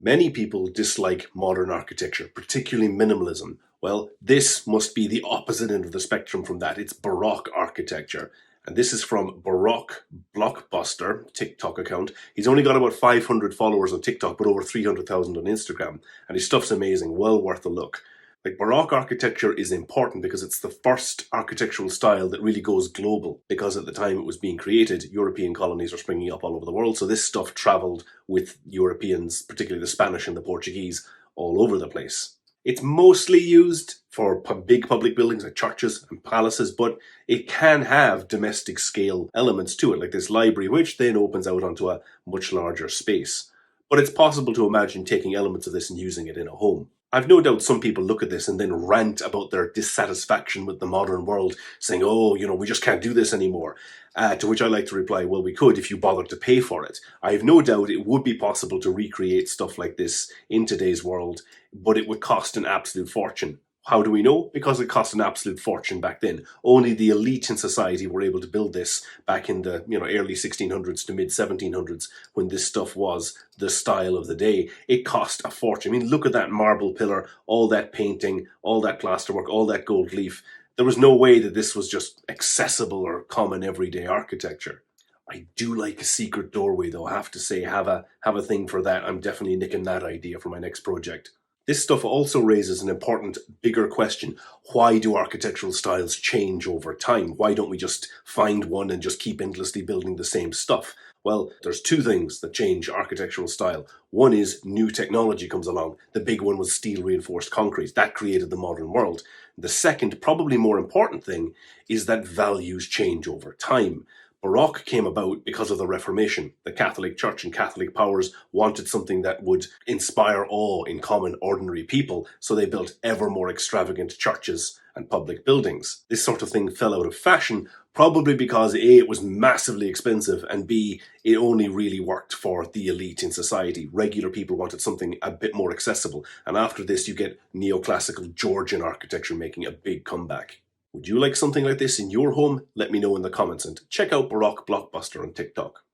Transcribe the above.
Many people dislike modern architecture, particularly minimalism. Well, this must be the opposite end of the spectrum from that. It's Baroque architecture. And this is from Baroque Blockbuster TikTok account. He's only got about 500 followers on TikTok, but over 300,000 on Instagram. And his stuff's amazing, well worth a look. Like, Baroque architecture is important because it's the first architectural style that really goes global. Because at the time it was being created, European colonies were springing up all over the world. So this stuff traveled with Europeans, particularly the Spanish and the Portuguese, all over the place. It's mostly used for big public buildings like churches and palaces, but it can have domestic scale elements to it, like this library, which then opens out onto a much larger space. But it's possible to imagine taking elements of this and using it in a home. I've no doubt some people look at this and then rant about their dissatisfaction with the modern world, saying, oh, we just can't do this anymore. To which I like to reply, well, we could if you bothered to pay for it. I have no doubt it would be possible to recreate stuff like this in today's world, but it would cost an absolute fortune. How do we know? Because it cost an absolute fortune back then. Only the elite in society were able to build this back in the early 1600s to mid 1700s, when this stuff was the style of the day. It cost a fortune. I mean, look at that marble pillar, all that painting, all that plasterwork, all that gold leaf. There was no way that this was just accessible or common everyday architecture. I do like a secret doorway, though. I have to say, have a thing for that. I'm definitely nicking that idea for my next project. This stuff also raises an important, bigger question. Why do architectural styles change over time? Why don't we just find one and just keep endlessly building the same stuff? Well, there's two things that change architectural style. One is new technology comes along. The big one was steel reinforced concrete. That created the modern world. The second, probably more important thing, is that values change over time. Baroque came about because of the Reformation. The Catholic Church and Catholic powers wanted something that would inspire awe in common, ordinary people, so they built ever more extravagant churches and public buildings. This sort of thing fell out of fashion, probably because A, it was massively expensive, and B, it only really worked for the elite in society. Regular people wanted something a bit more accessible, and after this you get neoclassical Georgian architecture making a big comeback. Would you like something like this in your home? Let me know in the comments, and check out Baroque Blockbuster on TikTok.